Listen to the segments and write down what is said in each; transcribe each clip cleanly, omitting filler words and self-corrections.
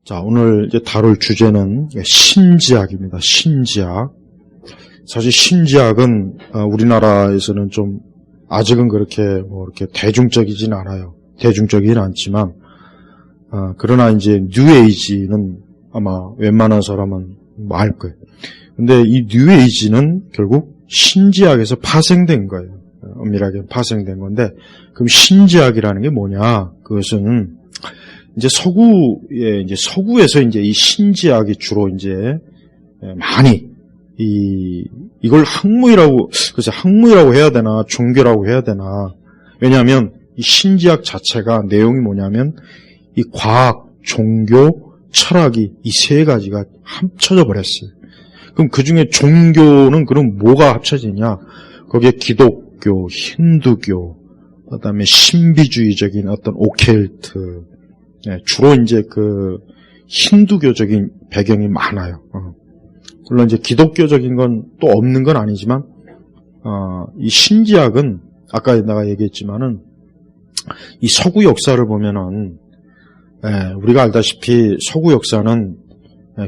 자, 오늘 이제 다룰 주제는 신지학입니다. 신지학. 사실 신지학은 우리나라에서는 좀 아직은 그렇게 대중적이진 않아요. 대중적이진 않지만 그러나 이제 뉴에이지는 아마 웬만한 사람은 알 거예요. 근데 이 뉴에이지는 결국 신지학에서 파생된 거예요. 엄밀하게 파생된 건데, 그럼 신지학이라는 게 뭐냐? 그것은 이제 서구에서 이제 이 신지학이 주로 이제 많이 이걸 학문이라고 해야 되나, 종교라고 해야 되나. 왜냐하면 이 신지학 자체가 내용이 뭐냐면 이 과학, 종교, 철학이 이 세 가지가 합쳐져 버렸어요. 그럼 그 중에 종교는 그럼 뭐가 합쳐지냐? 거기에 기독교, 힌두교, 그다음에 신비주의적인 어떤 오켈트, 주로 이제 그 힌두교적인 배경이 많아요. 물론 이제 기독교적인 건 또 없는 건 아니지만, 이 신지학은 아까 내가 얘기했지만은 이 서구 역사를 보면은, 우리가 알다시피 서구 역사는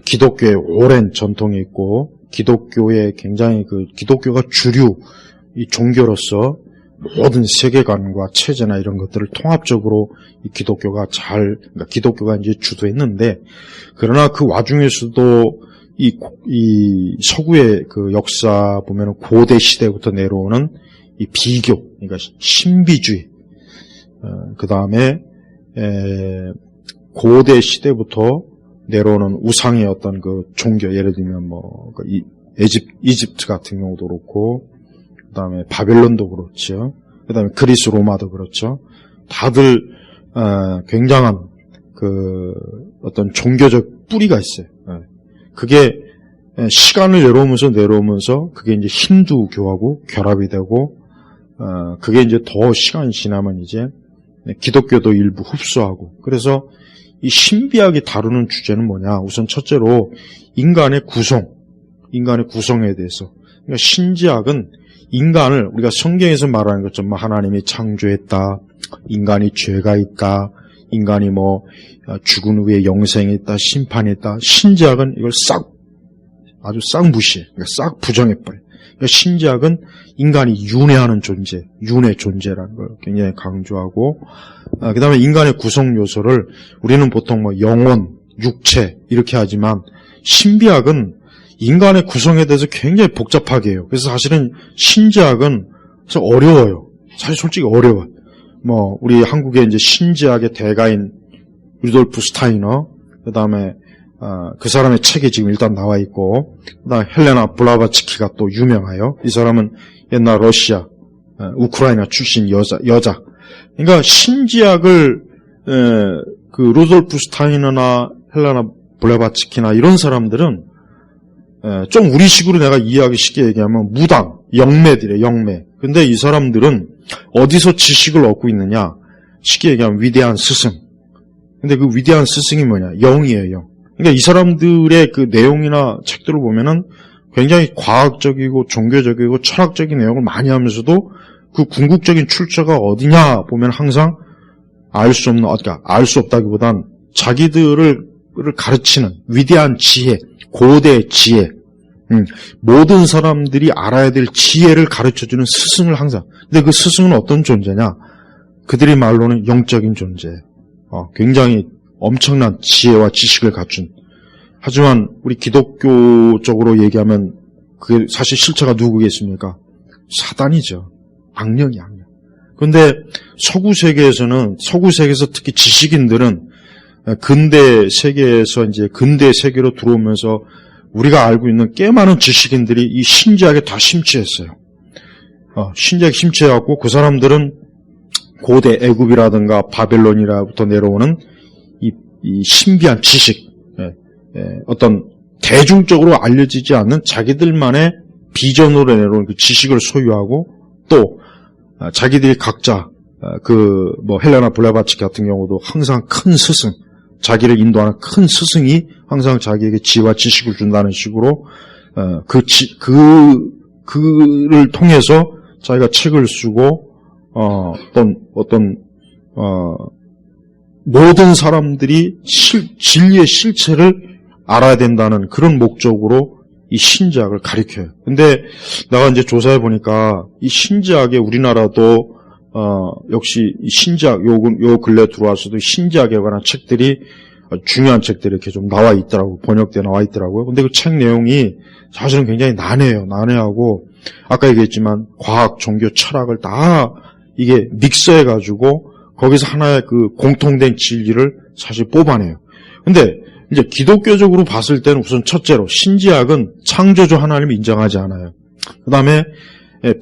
기독교의 오랜 전통이 있고, 기독교의 굉장히 기독교가 주류 이 종교로서 모든 세계관과 체제나 이런 것들을 통합적으로 이 기독교가 기독교가 이제 주도했는데, 그러나 그 와중에서도 이 서구의 그 역사 보면은 고대 시대부터 내려오는 이 비교, 그러니까 신비주의, 그 다음에 고대 시대부터 내려오는 우상의 어떤 그 종교, 예를 들면 이집트 같은 경우도 그렇고, 그 다음에 바벨론도 그렇죠. 그 다음에 그리스 로마도 그렇죠. 다들, 굉장한 어떤 종교적 뿌리가 있어요. 그게 시간을 내려오면서 그게 이제 힌두교하고 결합이 되고, 그게 이제 더 시간이 지나면 이제 기독교도 일부 흡수하고, 그래서 이 신비학이 다루는 주제는 뭐냐? 우선 첫째로 인간의 구성에 대해서. 그러니까 신지학은 인간을 우리가 성경에서 말하는 것처럼 하나님이 창조했다, 인간이 죄가 있다, 인간이 죽은 후에 영생이 있다, 심판이 있다. 신지학은 이걸 아주 싹 무시해. 그러니까 싹 부정해버려. 그러니까 신지학은 인간이 윤회하는 존재, 윤회 존재라는 걸 굉장히 강조하고, 그 다음에 인간의 구성 요소를 우리는 보통 영혼, 육체 이렇게 하지만 신비학은 인간의 구성에 대해서 굉장히 복잡하게 해요. 그래서 사실은 신지학은 어려워요. 사실 솔직히 어려워요. 우리 한국의 이제 신지학의 대가인 루돌프 스타이너, 그 다음에 그 사람의 책이 지금 일단 나와 있고, 그 다음에 헬레나 블라바츠키가 또 유명해요. 이 사람은 옛날 러시아, 우크라이나 출신 여자. 그러니까 신지학을 그 루돌프 스타이너나 헬레나 블라바츠키나 이런 사람들은 좀 우리식으로 내가 이해하기 쉽게 얘기하면 무당, 영매들이에요, 영매. 근데 이 사람들은 어디서 지식을 얻고 있느냐? 쉽게 얘기하면 위대한 스승. 근데 그 위대한 스승이 뭐냐? 영이에요, 영. 그러니까 이 사람들의 그 내용이나 책들을 보면은 굉장히 과학적이고 종교적이고 철학적인 내용을 많이 하면서도 그 궁극적인 출처가 어디냐 보면 항상 알 수 없다기보단 자기들을 가르치는 위대한 지혜, 고대 지혜, 모든 사람들이 알아야 될 지혜를 가르쳐주는 스승을 항상. 근데 그 스승은 어떤 존재냐? 그들의 말로는 영적인 존재. 굉장히 엄청난 지혜와 지식을 갖춘. 하지만 우리 기독교적으로 얘기하면 그게 사실 실체가 누구겠습니까? 사단이죠. 악령이. 그런데 서구 세계에서 특히 지식인들은 근대 세계로 들어오면서 우리가 알고 있는 꽤 많은 지식인들이 이 신지학에 다 심취했어요. 신지학에 심취해갖고 그 사람들은 고대 애굽이라든가 바벨론이라부터 내려오는 이 신비한 지식, 어떤 대중적으로 알려지지 않는 자기들만의 비전으로 내려오는 그 지식을 소유하고, 또 자기들이 각자 헬레나 블라바츠키 같은 경우도 항상 큰 스승, 자기를 인도하는 큰 스승이 항상 자기에게 지혜와 지식을 준다는 식으로 그를 통해서 자기가 책을 쓰고 어떤 모든 사람들이 진리의 실체를 알아야 된다는 그런 목적으로 이 신지학을 가리켜요. 근데 내가 이제 조사해 보니까 이 신지학에 우리나라도 역시 이 신지학 요 근래 들어와서도 신지학에 관한 책들이 중요한 책들이 이렇게 좀 나와 있더라고. 번역돼 나와 있더라고요. 근데 그 책 내용이 사실은 굉장히 난해하고 아까 얘기했지만 과학, 종교, 철학을 다 이게 믹서해 가지고 거기서 하나의 그 공통된 진리를 사실 뽑아내요. 근데 이제 기독교적으로 봤을 때는 우선 첫째로 신지학은 창조주 하나님을 인정하지 않아요. 그다음에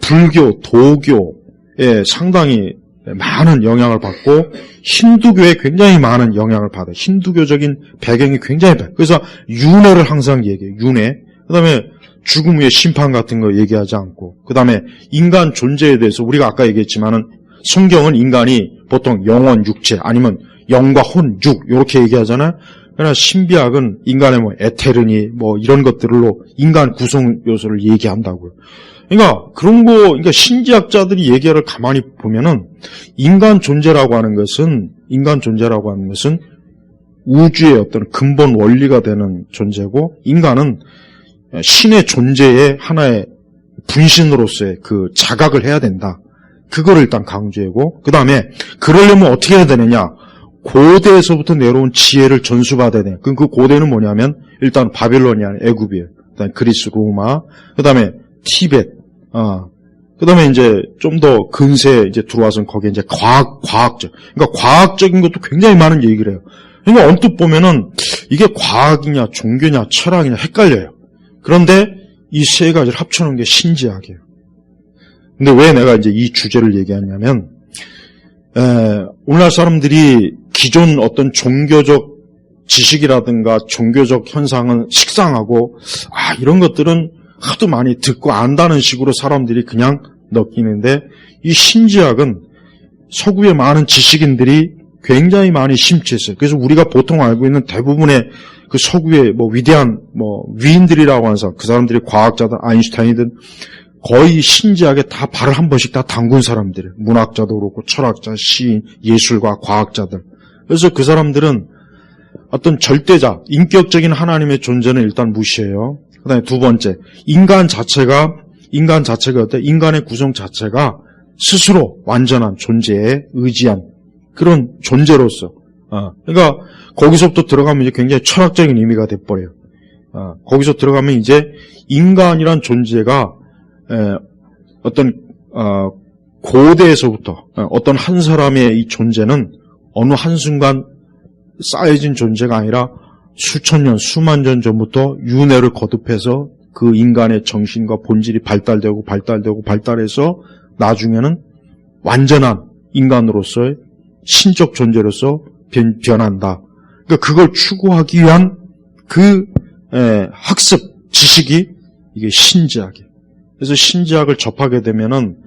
불교, 도교에 상당히 많은 영향을 받고 힌두교에 굉장히 많은 영향을 받아요. 힌두교적인 배경이 굉장히 많아요. 그래서 윤회를 항상 얘기해요. 윤회. 그다음에 죽음 후의 심판 같은 거 얘기하지 않고 그다음에 인간 존재에 대해서 우리가 아까 얘기했지만은 성경은 인간이 보통 영혼, 육체 아니면 영과 혼, 육 이렇게 얘기하잖아요. 그러나 신비학은 인간의 에테르니 이런 것들로 인간 구성 요소를 얘기한다고요. 그러니까 그러니까 신지학자들이 얘기를 가만히 보면은 인간 존재라고 하는 것은 우주의 어떤 근본 원리가 되는 존재고 인간은 신의 존재의 하나의 분신으로서의 그 자각을 해야 된다. 그거를 일단 강조하고 그 다음에 그러려면 어떻게 해야 되느냐. 고대에서부터 내려온 지혜를 전수받아야 돼요. 그 고대는 뭐냐면 일단 바빌론이 아니라 애굽이에요. 그다음에 그리스, 로마, 그다음에 티벳, 그다음에 이제 좀 더 근세에 이제 들어와서는 거기에 이제 과학적. 그러니까 과학적인 것도 굉장히 많은 얘기를 해요. 그러니까 언뜻 보면은 이게 과학이냐, 종교냐, 철학이냐 헷갈려요. 그런데 이 세 가지를 합쳐놓은 게 신지학이에요. 근데 왜 내가 이제 이 주제를 얘기하냐면, 오늘날 사람들이 기존 어떤 종교적 지식이라든가 종교적 현상은 식상하고, 이런 것들은 하도 많이 듣고 안다는 식으로 사람들이 그냥 느끼는데, 이 신지학은 서구의 많은 지식인들이 굉장히 많이 심취했어요. 그래서 우리가 보통 알고 있는 대부분의 그 서구의 위대한 위인들이라고 하는 사람, 그 사람들이 과학자든 아인슈타인이든 거의 신지학에 다 발을 한 번씩 다 담근 사람들이에요. 문학자도 그렇고 철학자, 시인, 예술가, 과학자들. 그래서 그 사람들은 어떤 절대자, 인격적인 하나님의 존재는 일단 무시해요. 그 다음에 두 번째, 인간 자체가 어때? 인간의 구성 자체가 스스로 완전한 존재에 의지한 그런 존재로서. 그러니까 거기서부터 들어가면 이제 굉장히 철학적인 의미가 돼버려요. 거기서 들어가면 이제 인간이란 존재가 어떤 고대에서부터 어떤 한 사람의 이 존재는 어느 한순간 쌓여진 존재가 아니라 수천 년, 수만 년 전부터 윤회를 거듭해서 그 인간의 정신과 본질이 발달해서 나중에는 완전한 인간으로서의 신적 존재로서 변한다. 그러니까 그걸 추구하기 위한 그 학습 지식이 이게 신지학이에요. 그래서 신지학을 접하게 되면은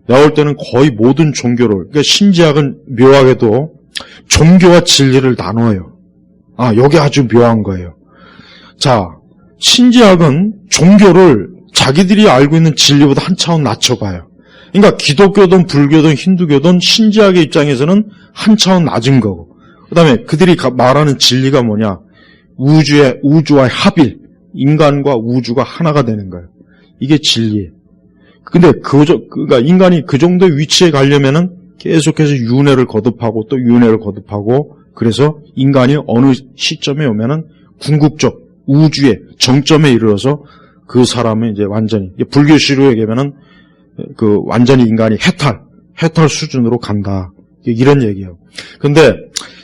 내가 볼 때는 거의 모든 종교를, 그러니까 신지학은 묘하게도 종교와 진리를 나눠요. 여기 아주 묘한 거예요. 자, 신지학은 종교를 자기들이 알고 있는 진리보다 한 차원 낮춰봐요. 그러니까 기독교든 불교든 힌두교든 신지학의 입장에서는 한 차원 낮은 거고, 그 다음에 그들이 말하는 진리가 뭐냐? 우주와의 합일, 인간과 우주가 하나가 되는 거예요. 이게 진리예요. 근데 그러니까 인간이 그 정도의 위치에 가려면은 계속해서 윤회를 거듭하고 또 윤회를 거듭하고, 그래서 인간이 어느 시점에 오면은 궁극적 우주의 정점에 이르러서 그 사람은 이제 완전히, 불교시로 얘기하면은 그 완전히 인간이 해탈 수준으로 간다. 이런 얘기예요. 근데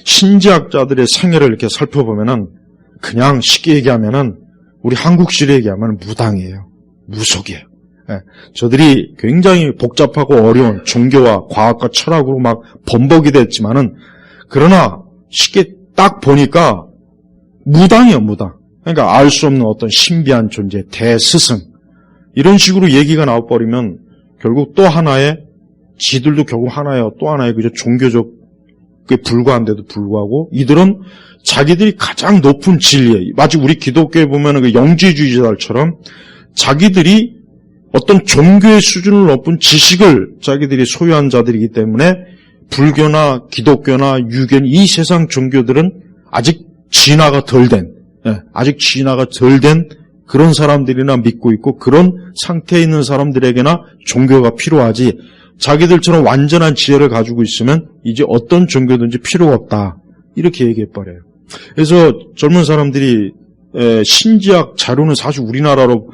신지학자들의 생애를 이렇게 살펴보면은 그냥 쉽게 얘기하면은 우리 한국식으로 얘기하면 무당이에요. 무속이에요. 저들이 굉장히 복잡하고 어려운 종교와 과학과 철학으로 막 범벅이 됐지만은, 그러나 쉽게 딱 보니까 무당이에요, 무당. 그러니까 알 수 없는 어떤 신비한 존재, 대스승. 이런 식으로 얘기가 나와버리면 결국 또 하나의, 지들도 결국 하나의 또 하나의 그저 종교적에 불과한데도 불구하고 이들은 자기들이 가장 높은 진리에, 마치 우리 기독교에 보면 그 영지주의자들처럼 자기들이 어떤 종교의 수준을 높은 지식을 자기들이 소유한 자들이기 때문에 불교나 기독교나 유교나 이 세상 종교들은 아직 진화가 덜 된 그런 사람들이나 믿고 있고 그런 상태에 있는 사람들에게나 종교가 필요하지 자기들처럼 완전한 지혜를 가지고 있으면 이제 어떤 종교든지 필요가 없다. 이렇게 얘기해버려요. 그래서 젊은 사람들이 신지학 자료는 사실 우리나라로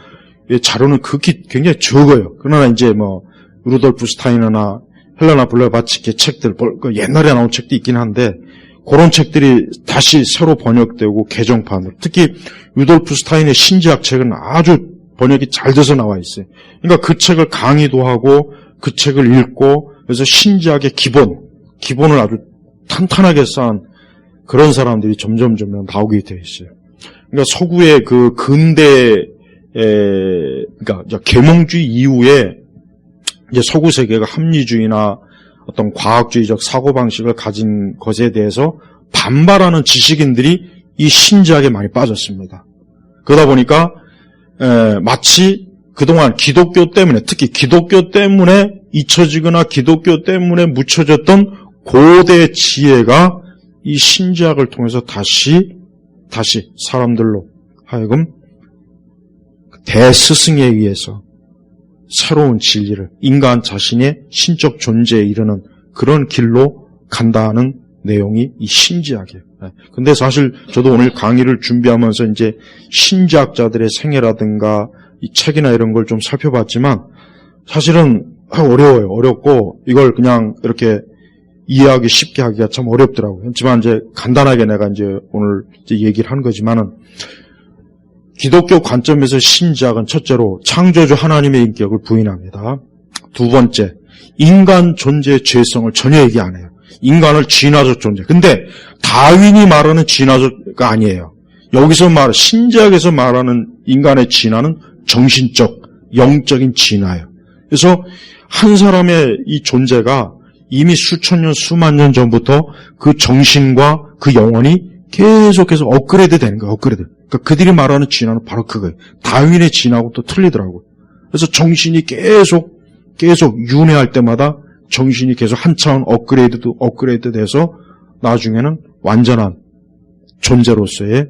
자료는 극히 굉장히 적어요. 그러나 이제 뭐 루돌프 스타이너나 헬레나 블레바츠키의 책들, 옛날에 나온 책도 있긴 한데 그런 책들이 다시 새로 번역되고 개정판으로 특히 루돌프 스타인의 신지학 책은 아주 번역이 잘 돼서 나와 있어요. 그러니까 그 책을 강의도 하고 그 책을 읽고 그래서 신지학의 기본을 아주 탄탄하게 쌓은 그런 사람들이 점점 나오게 돼 있어요. 그러니까 서구의 그 근대 그러니까 계몽주의 이후에 이제 서구 세계가 합리주의나 어떤 과학주의적 사고방식을 가진 것에 대해서 반발하는 지식인들이 이 신지학에 많이 빠졌습니다. 그러다 보니까 마치 그동안 기독교 때문에 특히 기독교 때문에 잊혀지거나 기독교 때문에 묻혀졌던 고대 지혜가 이 신지학을 통해서 다시 사람들로 하여금 대스승에 의해서 새로운 진리를 인간 자신의 신적 존재에 이르는 그런 길로 간다는 내용이 이 신지학이에요. 근데 사실 저도 오늘 강의를 준비하면서 이제 신지학자들의 생애라든가 이 책이나 이런 걸 좀 살펴봤지만 사실은 어려워요. 어렵고 이걸 그냥 이렇게 이해하기 쉽게 하기가 참 어렵더라고요. 하지만 이제 간단하게 내가 이제 오늘 이제 얘기를 한 거지만은 기독교 관점에서 신지학은 첫째로 창조주 하나님의 인격을 부인합니다. 두 번째, 인간 존재의 죄성을 전혀 얘기 안 해요. 인간을 진화적 존재. 근데 다윈이 말하는 진화가 아니에요. 여기서 신지학에서 말하는 인간의 진화는 정신적, 영적인 진화예요. 그래서 한 사람의 이 존재가 이미 수천 년, 수만 년 전부터 그 정신과 그 영혼이 계속해서 업그레이드 되는 거예요. 업그레이드. 그러니까 그들이 말하는 진화는 바로 그거예요. 다윈의 진화하고 또 틀리더라고요. 그래서 정신이 계속 윤회할 때마다 정신이 계속 한 차원 업그레이드 돼서 나중에는 완전한 존재로서의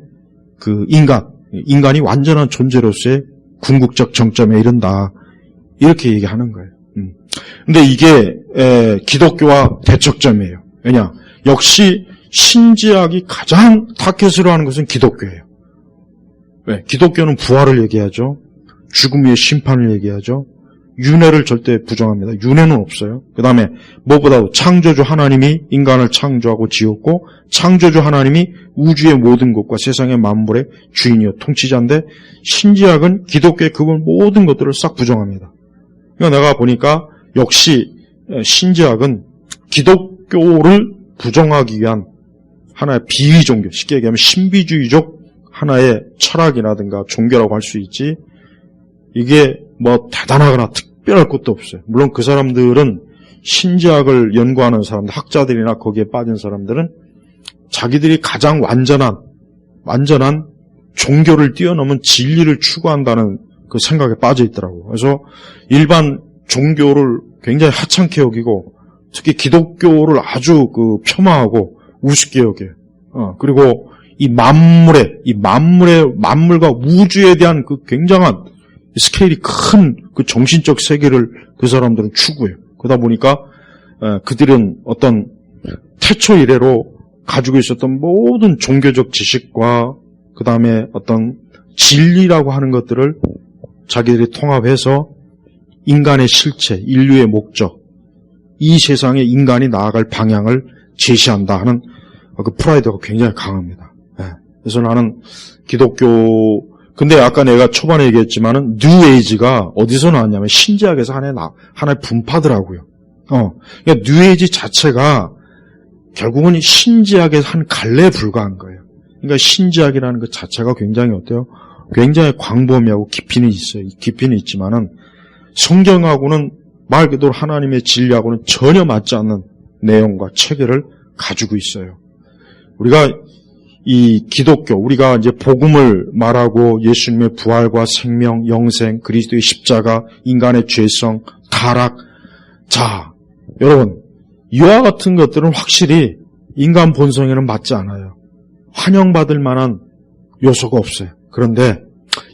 그 인간이 완전한 존재로서의 궁극적 정점에 이른다. 이렇게 얘기하는 거예요. 근데 이게 기독교와 대척점이에요. 왜냐? 역시 신지학이 가장 타켓으로 하는 것은 기독교예요. 왜? 기독교는 부활을 얘기하죠. 죽음 위의 심판을 얘기하죠. 윤회를 절대 부정합니다. 윤회는 없어요. 그 다음에 무엇보다도 창조주 하나님이 인간을 창조하고 지었고 창조주 하나님이 우주의 모든 것과 세상의 만물의 주인이요 통치자인데 신지학은 기독교의 그 모든 것들을 싹 부정합니다. 그러니까 내가 보니까 역시 신지학은 기독교를 부정하기 위한 하나의 비위 종교, 쉽게 얘기하면 신비주의적 하나의 철학이라든가 종교라고 할 수 있지 이게 뭐 대단하거나 특별할 것도 없어요. 물론 그 사람들은 신지학을 연구하는 사람들, 학자들이나 거기에 빠진 사람들은 자기들이 가장 완전한 종교를 뛰어넘은 진리를 추구한다는 그 생각에 빠져 있더라고요. 그래서 일반 종교를 굉장히 하찮게 여기고 특히 기독교를 아주 폄하하고 우습게 여겨요. 그리고 이 만물과 우주에 대한 그 굉장한 스케일이 큰 그 정신적 세계를 그 사람들은 추구해요. 그러다 보니까 그들은 어떤 태초 이래로 가지고 있었던 모든 종교적 지식과 그 다음에 어떤 진리라고 하는 것들을 자기들이 통합해서 인간의 실체, 인류의 목적, 이 세상에 인간이 나아갈 방향을 제시한다 하는 그 프라이드가 굉장히 강합니다. 그래서 나는 기독교, 근데 아까 내가 초반에 얘기했지만은 뉴에이지가 어디서 나왔냐면 신지학에서 하나의 분파더라고요. 그러니까 뉴에이지 자체가 결국은 신지학의 한 갈래에 불과한 거예요. 그러니까 신지학이라는 것 자체가 굉장히 어때요? 굉장히 광범위하고 깊이는 있어요. 깊이는 있지만은 성경하고는 말 그대로 하나님의 진리하고는 전혀 맞지 않는 내용과 체계를 가지고 있어요. 우리가 이 기독교, 우리가 이제 복음을 말하고 예수님의 부활과 생명, 영생, 그리스도의 십자가, 인간의 죄성, 타락. 자, 여러분, 이와 같은 것들은 확실히 인간 본성에는 맞지 않아요. 환영받을 만한 요소가 없어요. 그런데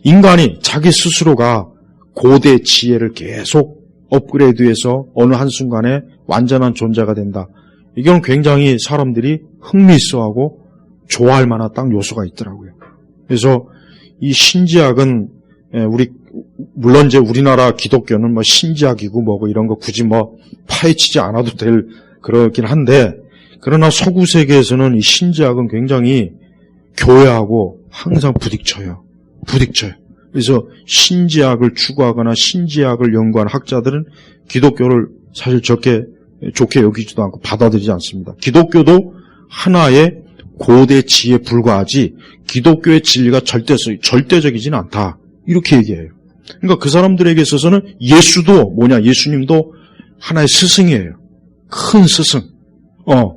인간이 자기 스스로가 고대 지혜를 계속 업그레이드해서 어느 한순간에 완전한 존재가 된다. 이건 굉장히 사람들이 흥미있어하고 좋아할 만한 딱 요소가 있더라고요. 그래서 이 신지학은 물론 이제 우리나라 기독교는 뭐 신지학이고 뭐고 이런 거 굳이 뭐 파헤치지 않아도 될 그렇긴 한데, 그러나 서구 세계에서는 이 신지학은 굉장히 교회하고 항상 부딪혀요. 그래서 신지학을 추구하거나 신지학을 연구하는 학자들은 기독교를 사실 좋게 여기지도 않고 받아들이지 않습니다. 기독교도 하나의 고대 지혜에 불과하지 기독교의 진리가 절대적이지는 않다. 이렇게 얘기해요. 그러니까 그 사람들에게 있어서는 예수님도 하나의 스승이에요. 큰 스승.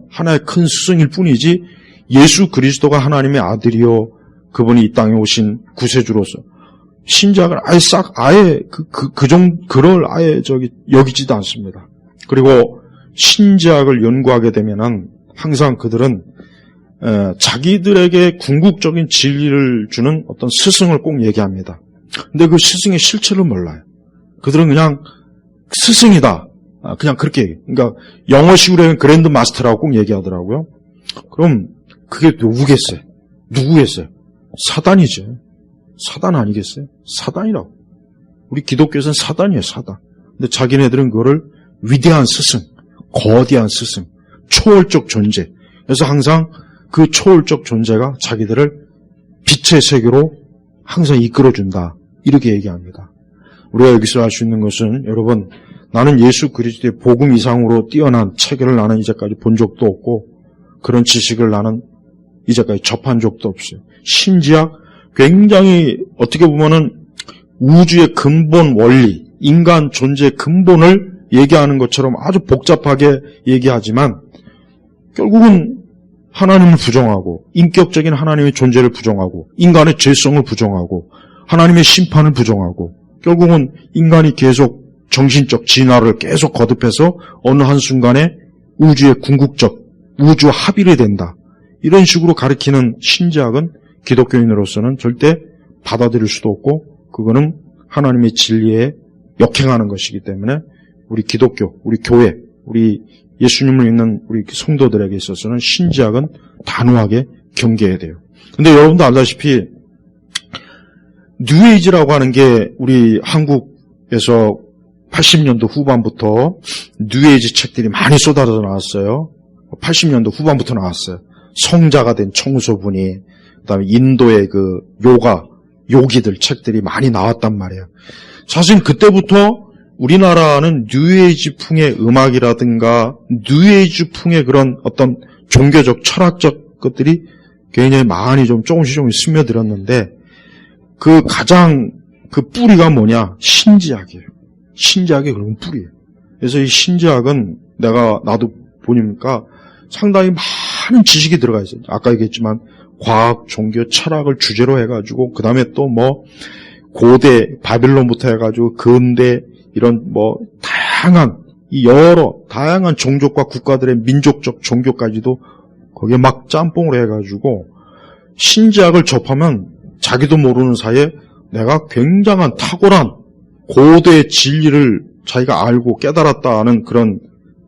하나의 큰 스승일 뿐이지 예수 그리스도가 하나님의 아들이요 그분이 이 땅에 오신 구세주로서 신지학을 여기지도 않습니다. 그리고 신지학을 연구하게 되면은 항상 그들은 자기들에게 궁극적인 진리를 주는 어떤 스승을 꼭 얘기합니다. 근데 그 스승의 실체를 몰라요. 그들은 그냥 스승이다. 그냥 그렇게 얘기해요. 그러니까 영어식으로는 그랜드 마스터라고 꼭 얘기하더라고요. 그럼 그게 누구겠어요? 사단이죠. 사단 아니겠어요? 사단이라고. 우리 기독교에서는 사단이에요, 사단. 근데 자기네들은 그거를 위대한 스승, 거대한 스승, 초월적 존재. 그래서 항상 그 초월적 존재가 자기들을 빛의 세계로 항상 이끌어준다. 이렇게 얘기합니다. 우리가 여기서 알 수 있는 것은, 여러분, 나는 예수 그리스도의 복음 이상으로 뛰어난 체계를 나는 이제까지 본 적도 없고 그런 지식을 나는 이제까지 접한 적도 없어요. 신지학 굉장히 어떻게 보면은 우주의 근본 원리, 인간 존재의 근본을 얘기하는 것처럼 아주 복잡하게 얘기하지만 결국은 하나님을 부정하고 인격적인 하나님의 존재를 부정하고 인간의 죄성을 부정하고 하나님의 심판을 부정하고 결국은 인간이 계속 정신적 진화를 계속 거듭해서 어느 한순간에 우주의 궁극적 우주 합의를 된다. 이런 식으로 가리키는 신지학은 기독교인으로서는 절대 받아들일 수도 없고 그거는 하나님의 진리에 역행하는 것이기 때문에 우리 기독교, 우리 교회, 우리 예수님을 믿는 우리 성도들에게 있어서는 신지학은 단호하게 경계해야 돼요. 근데 여러분도 알다시피 뉴에이지라고 하는 게 우리 한국에서 80년도 후반부터 뉴에이지 책들이 많이 쏟아져 나왔어요. 80년도 후반부터 나왔어요. 성자가 된 청소분이, 그다음에 인도의 그 요기들 책들이 많이 나왔단 말이에요. 사실 그때부터 우리나라는 뉴에이지풍의 음악이라든가 뉴에이지 풍의 그런 어떤 종교적, 철학적 것들이 굉장히 많이 조금씩 스며들었는데 그 가장 그 뿌리가 뭐냐? 신지학이에요. 신지학이 그런 뿌리예요. 그래서 이 신지학은 나도 보니까 상당히 많은 지식이 들어가 있어요. 아까 얘기했지만 과학, 종교, 철학을 주제로 해가지고 그 다음에 또 뭐 고대 바빌론부터 해가지고 근대 이런 뭐 다양한 종족과 국가들의 민족적 종교까지도 거기에 막 짬뽕을 해가지고 신지학을 접하면 자기도 모르는 사이에 내가 굉장한 탁월한 고대의 진리를 자기가 알고 깨달았다는 그런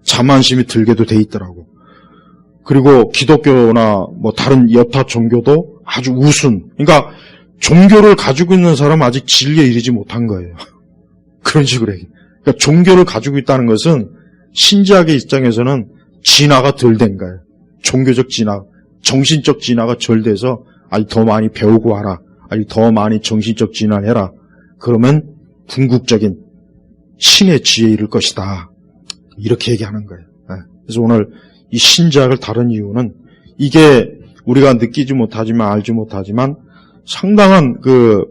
자만심이 들게도 돼 있더라고. 그리고 기독교나 뭐 다른 여타 종교도 아주 우순. 그러니까 종교를 가지고 있는 사람은 아직 진리에 이르지 못한 거예요. 그런 식으로 얘기해. 그러니까 종교를 가지고 있다는 것은 신지학의 입장에서는 진화가 덜 된 거예요. 종교적 진화, 정신적 진화가 덜 돼서 아직 더 많이 배우고 와라. 아직 더 많이 정신적 진화를 해라. 그러면 궁극적인 신의 지혜에 이를 것이다. 이렇게 얘기하는 거예요. 그래서 오늘 이 신지학을 다룬 이유는 이게 우리가 느끼지 못하지만 알지 못하지만 상당한 그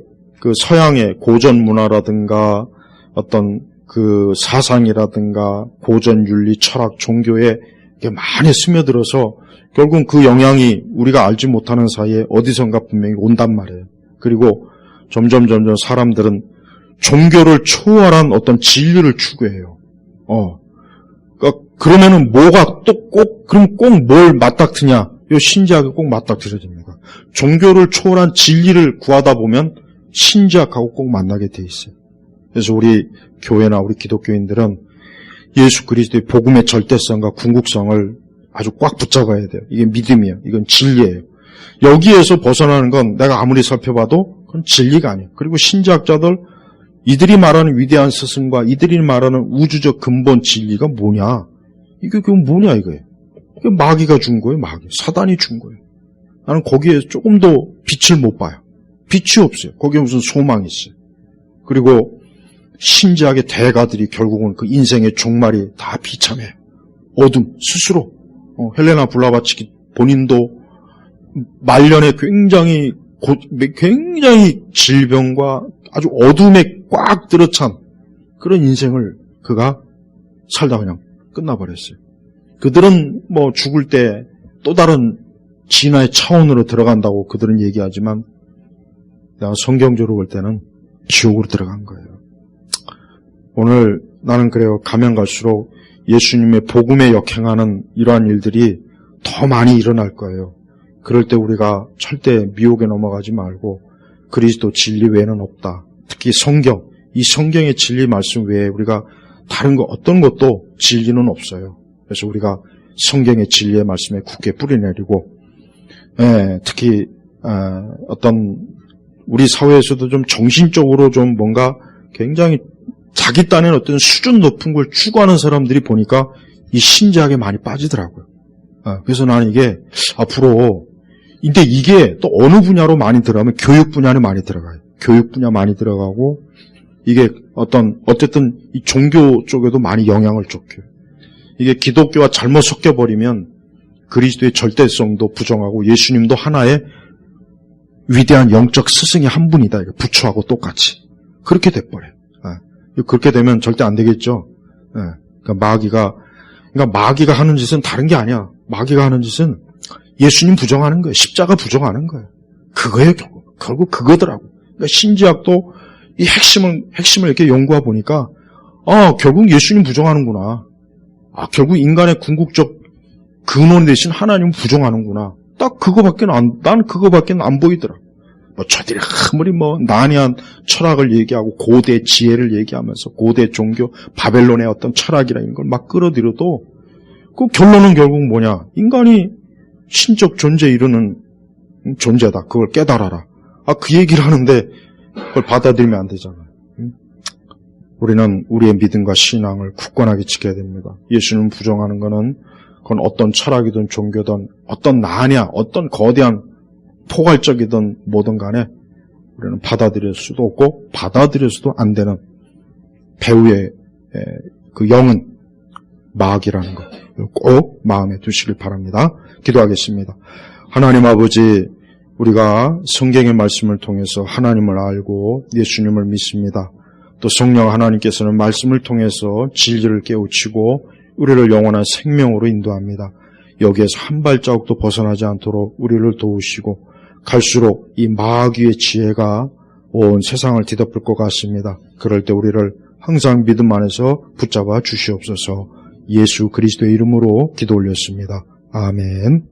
서양의 고전 문화라든가 어떤 그 사상이라든가 고전 윤리, 철학, 종교에 많이 스며들어서 결국 그 영향이 우리가 알지 못하는 사이에 어디선가 분명히 온단 말이에요. 그리고 점점 사람들은 종교를 초월한 어떤 진리를 추구해요. 그러니까 그러면은 뭐가 또 그럼 꼭 뭘 맞닥뜨냐? 요 신지학이 꼭 맞닥뜨려집니다. 종교를 초월한 진리를 구하다 보면 신지학하고 꼭 만나게 돼 있어요. 그래서 우리 교회나 우리 기독교인들은 예수 그리스도의 복음의 절대성과 궁극성을 아주 꽉 붙잡아야 돼요. 이게 믿음이에요. 이건 진리예요. 여기에서 벗어나는 건 내가 아무리 살펴봐도 그건 진리가 아니에요. 그리고 신지학자들 이들이 말하는 위대한 스승과 이들이 말하는 우주적 근본 진리가 뭐냐? 이게 그건 뭐냐 이거예요. 이게 마귀가 준 거예요. 마귀. 사단이 준 거예요. 나는 거기에 조금 더 빛을 못 봐요. 빛이 없어요. 거기에 무슨 소망이 있어요. 그리고 신지학의 대가들이 결국은 그 인생의 종말이 다 비참해요. 어둠 스스로. 헬레나 블라바츠키 본인도 말년에 굉장히 질병과 아주 어둠에 꽉 들어찬 그런 인생을 그가 살다 그냥 끝나버렸어요. 그들은 뭐 죽을 때 또 다른 진화의 차원으로 들어간다고 그들은 얘기하지만 내가 성경적으로 볼 때는 지옥으로 들어간 거예요. 오늘 나는 그래요. 가면 갈수록 예수님의 복음에 역행하는 이러한 일들이 더 많이 일어날 거예요. 그럴 때 우리가 절대 미혹에 넘어가지 말고 그리스도 진리 외에는 없다. 특히 성경, 이 성경의 진리 말씀 외에 우리가 다른 거 어떤 것도 진리는 없어요. 그래서 우리가 성경의 진리의 말씀에 굳게 뿌리내리고 특히 어떤 우리 사회에서도 좀 정신적으로 좀 뭔가 굉장히 자기 딴에는 어떤 수준 높은 걸 추구하는 사람들이 보니까 이 신지학에 많이 빠지더라고요. 그래서 나는 이게 앞으로 근데 이게 또 어느 분야로 많이 들어가면 교육 분야에 많이 들어가요. 교육 분야 많이 들어가고 이게 어쨌든 이 종교 쪽에도 많이 영향을 줬고요. 이게 기독교와 잘못 섞여버리면 그리스도의 절대성도 부정하고 예수님도 하나의 위대한 영적 스승이 한 분이다. 부처하고 똑같이. 그렇게 돼버려요. 그렇게 되면 절대 안 되겠죠. 그러니까 마귀가 하는 짓은 다른 게 아니야. 마귀가 하는 짓은 예수님 부정하는 거예요. 십자가 부정하는 거예요. 그거예요, 결국 그거더라고. 그러니까 신지학도 이 핵심을 이렇게 연구해 보니까, 결국 예수님 부정하는구나. 결국 인간의 궁극적 근원 대신 하나님을 부정하는구나. 딱 난 그거밖에 안 보이더라. 저들이 아무리 난해한 철학을 얘기하고 고대 지혜를 얘기하면서 고대 종교, 바벨론의 어떤 철학이라는 걸 막 끌어들여도 그 결론은 결국 뭐냐? 인간이 신적 존재에 이르는 존재다. 그걸 깨달아라. 그 얘기를 하는데 그걸 받아들이면 안 되잖아요. 우리는 우리의 믿음과 신앙을 굳건하게 지켜야 됩니다. 예수님을 부정하는 것은 그건 어떤 철학이든 종교든 어떤 어떤 거대한 포괄적이든 뭐든 간에 우리는 받아들일 수도 없고 받아들일 수도 안 되는 배후의 그 영은 마귀라는 것 꼭 마음에 두시길 바랍니다. 기도하겠습니다. 하나님 아버지, 우리가 성경의 말씀을 통해서 하나님을 알고 예수님을 믿습니다. 또 성령 하나님께서는 말씀을 통해서 진리를 깨우치고 우리를 영원한 생명으로 인도합니다. 여기에서 한 발자국도 벗어나지 않도록 우리를 도우시고 갈수록 이 마귀의 지혜가 온 세상을 뒤덮을 것 같습니다. 그럴 때 우리를 항상 믿음 안에서 붙잡아 주시옵소서. 예수 그리스도의 이름으로 기도 올렸습니다. 아멘.